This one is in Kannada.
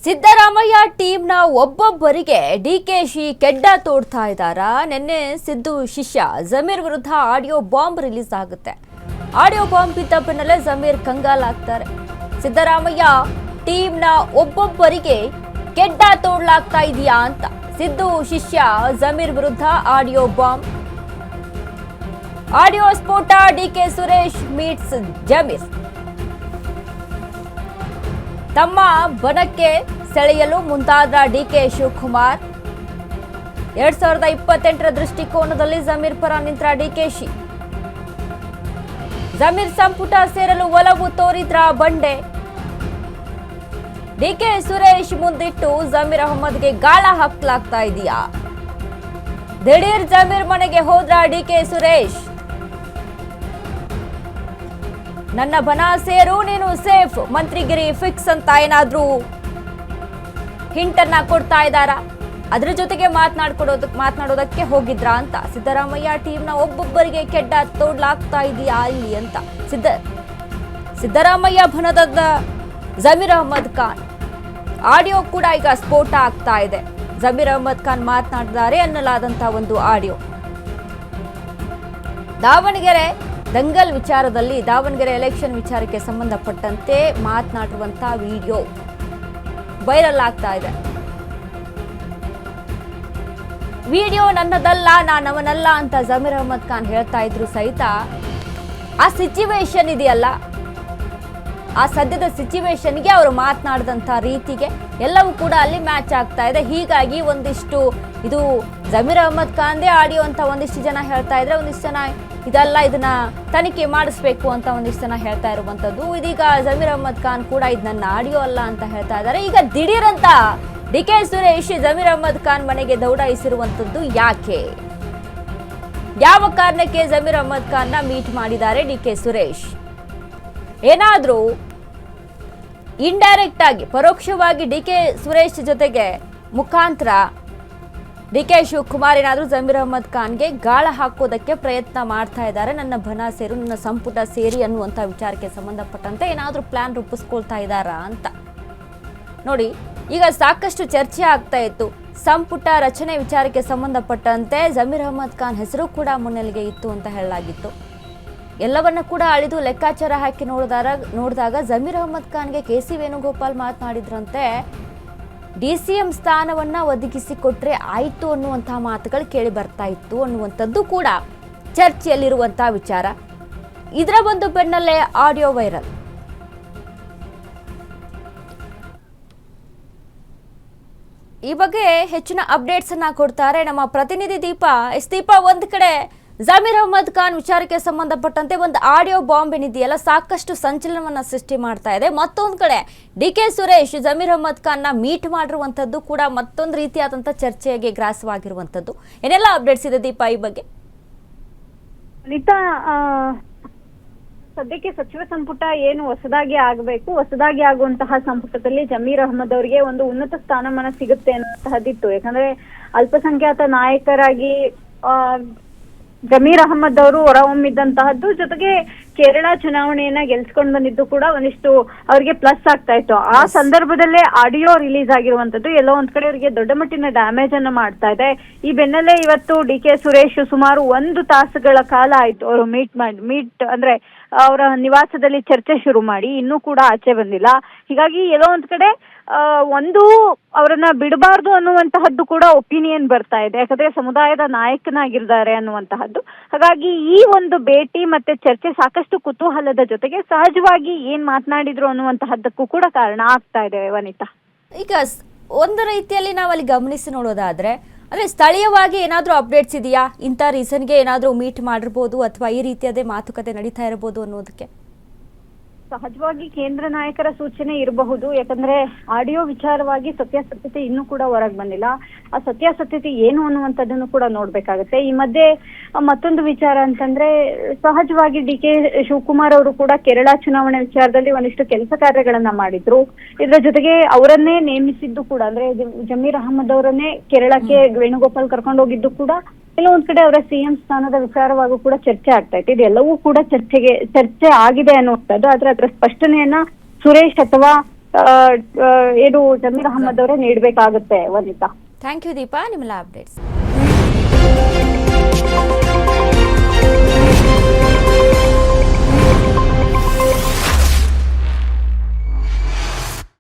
ಸಿದ್ದರಾಮಯ್ಯ ಟೀಮ್ನ ಒಬ್ಬೊಬ್ಬರಿಗೆ ಡಿಕೆಶಿ ಕೆಡ್ಡ ತೋಡ್ತಾ ಇದ್ದಾರಾ? ನಿನ್ನೆ ಸಿದ್ದು ಶಿಷ್ಯ ಜಮೀರ್ ವಿರುದ್ಧ ಆಡಿಯೋ ಬಾಂಬ್ ರಿಲೀಸ್ ಆಗುತ್ತೆ. ಆಡಿಯೋ ಬಾಂಬ್ ಬಿದ್ದ ಬೆನ್ನಲ್ಲೇ ಜಮೀರ್ ಕಂಗಾಲಾಗ್ತಾರೆ. ಸಿದ್ದರಾಮಯ್ಯ ಟೀಮ್ನ ಒಬ್ಬೊಬ್ಬರಿಗೆ ಕೆಡ್ಡ ತೋಡ್ಲಾಗ್ತಾ ಇದೆಯಾ ಅಂತ ಸಿದ್ದು ಶಿಷ್ಯ ಜಮೀರ್ ವಿರುದ್ಧ ಆಡಿಯೋ ಬಾಂಬ್. ಆಡಿಯೋ ಸ್ಫೋಟ, ಡಿಕೆ ಸುರೇಶ್ ಮೀಟ್ಸ್ ಜಮೀರ್. ತಮ್ಮ ಬನಕ್ಕೆ ಸೆಳೆಯಲು ಮುಂದಾದ ಡಿಕೆ ಶಿವಕುಮಾರ್. 2028ರ ದೃಷ್ಟಿಕೋನದಲ್ಲಿ ಜಮೀರ್ ಪರ ನಿಂತ ಡಿಕೆಶಿ. ಜಮೀರ್ ಸಂಪುಟ ಸೇರಲು ಒಲವು ತೋರಿದ್ರ ಬಂಡೆ. ಡಿಕೆ ಸುರೇಶ್ ಮುಂದಿಟ್ಟು ಜಮೀರ್ ಅಹಮ್ಮದ್ಗೆ ಗಾಳ ಹಾಕಲಾಗ್ತಾ ಇದೆಯಾ? ದಿಢೀರ್ ಜಮೀರ್ ಮನೆಗೆ ಹೋದ್ರ ಡಿಕೆ ಸುರೇಶ್. ನನ್ನ ಬನ ಸೇರು, ನೀನು ಸೇಫ್, ಮಂತ್ರಿಗಿರಿ ಫಿಕ್ಸ್ ಅಂತ ಏನಾದ್ರೂ ಹಿಂಟ್ ಅನ್ನ ಕೊಡ್ತಾ ಇದ್ದಾರಾ? ಅದ್ರ ಜೊತೆಗೆ ಮಾತನಾಡೋದಕ್ಕೆ ಹೋಗಿದ್ರ ಅಂತ ಸಿದ್ದರಾಮಯ್ಯ ಟೀಮ್ನ ಒಬ್ಬೊಬ್ಬರಿಗೆ ಕೆಡ್ಡ ತೋಡ್ಲಾಗ್ತಾ ಇದೆಯಾ ಅಲ್ಲಿ ಅಂತ ಸಿದ್ದರಾಮಯ್ಯ ಭನದ ಜಮೀರ್ ಅಹಮ್ಮದ್ ಖಾನ್ ಆಡಿಯೋ ಕೂಡ ಈಗ ಸ್ಫೋಟ ಆಗ್ತಾ ಇದೆ. ಜಮೀರ್ ಅಹಮ್ಮದ್ ಖಾನ್ ಮಾತನಾಡಿದ್ದಾರೆ ಅನ್ನಲಾದಂತಹ ಒಂದು ಆಡಿಯೋ. ದಾವಣಗೆರೆ ದಂಗಲ್ ವಿಚಾರದಲ್ಲಿ, ದಾವಣಗೆರೆ ಎಲೆಕ್ಷನ್ ವಿಚಾರಕ್ಕೆ ಸಂಬಂಧಪಟ್ಟಂತೆ ಮಾತನಾಡಿರುವಂತಹ ವಿಡಿಯೋ ವೈರಲ್ ಆಗ್ತಾ ಇದೆ. ವಿಡಿಯೋ ನನ್ನದಲ್ಲ, ನಾನವನಲ್ಲ ಅಂತ ಜಮೀರ್ ಅಹಮ್ಮದ್ ಖಾನ್ ಹೇಳ್ತಾ ಇದ್ರು ಸಹಿತ ಆ ಸಿಚುವೇಶನ್ ಇದೆಯಲ್ಲ, ಆ ಸದ್ಯದ ಸಿಚುವೇಶನ್ಗೆ ಅವರು ಮಾತನಾಡಿದಂಥ ರೀತಿಗೆ ಎಲ್ಲವೂ ಕೂಡ ಅಲ್ಲಿ ಮ್ಯಾಚ್ ಆಗ್ತಾ ಇದೆ. ಹೀಗಾಗಿ ಒಂದಿಷ್ಟು ಇದು ಜಮೀರ್ ಅಹಮ್ಮದ್ ಖಾನ್ದೇ ಆಡಿಯೋ ಅಂತ ಒಂದಿಷ್ಟು ಜನ ಹೇಳ್ತಾ ಇದ್ರೆ, ಒಂದಿಷ್ಟು ಜನ ಇದೆಲ್ಲ ಇದನ್ನ ತನಿಖೆ ಮಾಡಿಸ್ಬೇಕು ಅಂತ ಒಂದಿಷ್ಟು ಜನ ಹೇಳ್ತಾ ಇರುವಂತದ್ದು. ಇದೀಗ ಜಮೀರ್ ಅಹಮ್ಮದ್ ಖಾನ್ ಕೂಡ ಇದು ನನ್ನ ಆಡಿಯೋ ಅಲ್ಲ ಅಂತ ಹೇಳ್ತಾ ಇದ್ದಾರೆ. ಈಗ ದಿಢೀರ್ ಅಂತ ಡಿಕೆ ಸುರೇಶ್ ಜಮೀರ್ ಅಹಮ್ಮದ್ ಖಾನ್ ಮನೆಗೆ ದೌಡಾಯಿಸಿರುವಂತದ್ದು ಯಾಕೆ? ಯಾವ ಕಾರಣಕ್ಕೆ ಜಮೀರ್ ಅಹಮ್ಮದ್ ಖಾನ್ ನ ಮೀಟ್ ಮಾಡಿದ್ದಾರೆ ಡಿಕೆ ಸುರೇಶ್? ಏನಾದ್ರೂ ಇಂಡೈರೆಕ್ಟ್ ಆಗಿ, ಪರೋಕ್ಷವಾಗಿ ಡಿಕೆ ಸುರೇಶ್ ಜೊತೆಗೆ ಮುಖಾಂತರ ಡಿಕೆ ಶಿವಕುಮಾರ್ ಏನಾದರೂ ಜಮೀರ್ ಅಹಮ್ಮದ್ ಖಾನ್ಗೆ ಗಾಳ ಹಾಕೋದಕ್ಕೆ ಪ್ರಯತ್ನ ಮಾಡ್ತಾ ಇದ್ದಾರೆ, ನನ್ನ ಬನ ಸೇರು, ನನ್ನ ಸಂಪುಟ ಸೇರಿ ಅನ್ನುವಂಥ ವಿಚಾರಕ್ಕೆ ಸಂಬಂಧಪಟ್ಟಂತೆ ಏನಾದರೂ ಪ್ಲಾನ್ ರೂಪಿಸ್ಕೊಳ್ತಾ ಇದ್ದಾರಾ ಅಂತ ನೋಡಿ. ಈಗ ಸಾಕಷ್ಟು ಚರ್ಚೆ ಆಗ್ತಾ ಇತ್ತು. ಸಂಪುಟ ರಚನೆ ವಿಚಾರಕ್ಕೆ ಸಂಬಂಧಪಟ್ಟಂತೆ ಜಮೀರ್ ಅಹಮ್ಮದ್ ಖಾನ್ ಹೆಸರು ಕೂಡ ಮುನ್ನೆಲೆಗೆ ಇತ್ತು ಅಂತ ಹೇಳಲಾಗಿತ್ತು. ಎಲ್ಲವನ್ನ ಕೂಡ ಅಳಿದು ಲೆಕ್ಕಾಚಾರ ಹಾಕಿ ನೋಡಿದಾಗ ಜಮೀರ್ ಅಹಮ್ಮದ್ ಖಾನ್ಗೆ KC ವೇಣುಗೋಪಾಲ್ ಮಾತನಾಡಿದ್ರಂತೆ, DCM ಸ್ಥಾನವನ್ನ ಒದಗಿಸಿಕೊಟ್ರೆ ಆಯಿತು ಅನ್ನುವಂತಹ ಮಾತುಗಳು ಕೇಳಿ ಬರ್ತಾ ಇತ್ತು ಅನ್ನುವಂಥದ್ದು ಕೂಡ ಚರ್ಚೆಯಲ್ಲಿರುವಂತಹ ವಿಚಾರ. ಇದರ ಒಂದು ಬೆನ್ನಲ್ಲೇ ಆಡಿಯೋ ವೈರಲ್. ಈ ಬಗ್ಗೆ ಹೆಚ್ಚಿನ ಅಪ್ಡೇಟ್ಸ್ ಅನ್ನ ಕೊಡ್ತಾರೆ ನಮ್ಮ ಪ್ರತಿನಿಧಿ ದೀಪಾ. ದೀಪಾ, ಒಂದ್ ಕಡೆ ಜಮೀರ್ ಅಹಮ್ಮದ್ ಖಾನ್ ವಿಚಾರಕ್ಕೆ ಸಂಬಂಧಪಟ್ಟಂತೆ ಒಂದು ಆಡಿಯೋ ಬಾಂಬ್ ಏನಿದೆಯಲ್ಲ ಸಾಕಷ್ಟು ಸಂಚಲನವನ್ನ ಸೃಷ್ಟಿ ಮಾಡ್ತಾ ಇದೆ. ಮತ್ತೊಂದು ಕಡೆ ಡಿಕೆ ಸುರೇಶ್ ಜಮೀರ್ ಅಹಮ್ಮದ್ ಖಾನ್ ನ ಮೀಟ್ ಮಾಡಿರುವಂತದ್ದು ಕೂಡ ಮತ್ತೊಂದು ರೀತಿಯಾದಂತಹ ಚರ್ಚೆಗೆ ಗ್ರಾಸವಾಗಿರುವಂತದ್ದು. ಏನೆಲ್ಲ ಅಪ್ಡೇಟ್ಸ್ ಇದೆ ದೀಪಾ ಈ ಬಗ್ಗೆ? ಅನಿತಾ, ಸದ್ಯಕ್ಕೆ ಸಚಿವ ಸಂಪುಟ ಏನು ಹೊಸದಾಗಿ ಆಗುವಂತಹ ಸಂಪುಟದಲ್ಲಿ ಜಮೀರ್ ಅಹಮ್ಮದ್ ಅವರಿಗೆ ಒಂದು ಉನ್ನತ ಸ್ಥಾನಮಾನ ಸಿಗುತ್ತೆ ಅನ್ನುವಂತಹದ್ದಿತ್ತು. ಯಾಕಂದ್ರೆ ಅಲ್ಪಸಂಖ್ಯಾತ ನಾಯಕರಾಗಿ ಜಮೀರ್ ಅಹಮ್ಮದ್ ಅವರು ಹೊರಹೊಮ್ಮಿದ್ದಂತಹದ್ದು, ಜೊತೆಗೆ ಕೇರಳ ಚುನಾವಣೆಯನ್ನ ಗೆಲ್ಸ್ಕೊಂಡ್ ಬಂದಿದ್ದು ಕೂಡ ಒಂದಿಷ್ಟು ಅವ್ರಿಗೆ ಪ್ಲಸ್ ಆಗ್ತಾ ಇತ್ತು. ಆ ಸಂದರ್ಭದಲ್ಲೇ ಆಡಿಯೋ ರಿಲೀಸ್ ಆಗಿರುವಂತದ್ದು ಎಲ್ಲೋ ಒಂದ್ ಕಡೆ ಅವರಿಗೆ ದೊಡ್ಡ ಮಟ್ಟಿನ ಡ್ಯಾಮೇಜ್ ಅನ್ನ ಮಾಡ್ತಾ ಇದೆ. ಈ ಬೆನ್ನಲ್ಲೇ ಇವತ್ತು ಡಿಕೆ ಸುರೇಶ್ ಸುಮಾರು 1 ತಾಸುಗಳ ಕಾಲ ಆಯ್ತು ಅವರು ಮೀಟ್ ಅಂದ್ರೆ ಅವರ ನಿವಾಸದಲ್ಲಿ ಚರ್ಚೆ ಶುರು ಮಾಡಿ, ಇನ್ನೂ ಕೂಡ ಆಚೆ ಬಂದಿಲ್ಲ. ಹೀಗಾಗಿ ಎಲ್ಲೋ ಒಂದ್ ಕಡೆ ಅವರನ್ನ ಬಿಡಬಾರ್ದು ಅನ್ನುವಂತಹದ್ದು ಕೂಡ ಒಪಿನಿಯನ್ ಬರ್ತಾ ಇದೆ. ಯಾಕಂದ್ರೆ ಸಮುದಾಯದ ನಾಯಕನಾಗಿದ್ದಾರೆ ಅನ್ನುವಂತಹದ್ದು. ಹಾಗಾಗಿ ಈ ಒಂದು ಭೇಟಿ ಮತ್ತೆ ಚರ್ಚೆ ಸಾಕಷ್ಟು ಕುತೂಹಲದ ಜೊತೆಗೆ ಸಹಜವಾಗಿ ಏನ್ ಮಾತನಾಡಿದ್ರು ಅನ್ನುವಂತಹದ್ದಕ್ಕೂ ಕೂಡ ಕಾರಣ ಆಗ್ತಾ ಇದೆ ವನಿತಾ. ಈಗ ಒಂದು ರೀತಿಯಲ್ಲಿ ನಾವು ಅಲ್ಲಿ ಗಮನಿಸಿ ನೋಡೋದಾದ್ರೆ, ಅಂದ್ರೆ ಸ್ಥಳೀಯವಾಗಿ ಏನಾದ್ರೂ ಅಪ್ಡೇಟ್ಸ್ ಇದೆಯಾ? ಇಂಥ ರೀಸನ್ಗೆ ಏನಾದ್ರೂ ಮೀಟ್ ಮಾಡಿರ್ಬೋದು ಅಥವಾ ಈ ರೀತಿಯಾದ ಮಾತುಕತೆ ನಡೀತಾ ಇರಬಹುದು ಅನ್ನೋದಕ್ಕೆ? ಸಹಜವಾಗಿ ಕೇಂದ್ರ ನಾಯಕರ ಸೂಚನೆ ಇರಬಹುದು. ಯಾಕಂದ್ರೆ ಆಡಿಯೋ ವಿಚಾರವಾಗಿ ಸತ್ಯಾಸತ್ಯತೆ ಇನ್ನೂ ಕೂಡ ಹೊರಗೆ ಬಂದಿಲ್ಲ. ಆ ಸತ್ಯಾಸತ್ಯತೆ ಏನು ಅನ್ನುವಂಥದ್ದನ್ನು ಕೂಡ ನೋಡ್ಬೇಕಾಗತ್ತೆ. ಈ ಮಧ್ಯೆ ಮತ್ತೊಂದು ವಿಚಾರ ಅಂತಂದ್ರೆ, ಸಹಜವಾಗಿ ಡಿಕೆ ಶಿವಕುಮಾರ್ ಅವರು ಕೂಡ ಕೇರಳ ಚುನಾವಣೆ ವಿಚಾರದಲ್ಲಿ ಒಂದಿಷ್ಟು ಕೆಲಸ ಕಾರ್ಯಗಳನ್ನ ಮಾಡಿದ್ರು. ಇದರ ಜೊತೆಗೆ ಅವರನ್ನೇ ನೇಮಿಸಿದ್ದು ಕೂಡ, ಅಂದ್ರೆ ಜಮೀರ್ ಅಹಮ್ಮದ್ ಅವರನ್ನೇ ಕೇರಳಕ್ಕೆ ವೇಣುಗೋಪಾಲ್ ಕರ್ಕೊಂಡು ಹೋಗಿದ್ದು ಕೂಡ ಕೆಲವೊಂದ್ ಕಡೆ ಅವರ CM ಸ್ಥಾನದ ವಿಚಾರವಾಗೂ ಕೂಡ ಚರ್ಚೆ ಆಗ್ತಾ ಇತ್ತು. ಇದೆಲ್ಲವೂ ಕೂಡ ಚರ್ಚೆ ಆಗಿದೆ ಅನ್ನುವಂಥದ್ದು. ಆದ್ರೆ ಅದರ ಸ್ಪಷ್ಟನೆಯನ್ನ ಸುರೇಶ್ ಅಥವಾ ಏನು ಜಮೀರ್ ಅಹಮದ್ ಅವರೇ ನೀಡಬೇಕಾಗುತ್ತೆ ವನಿತಾ. ಥ್ಯಾಂಕ್ ಯು ದೀಪಾ, ನಿಮ್ಮೆಲ್ಲ ಅಪ್ಡೇಟ್ಸ್.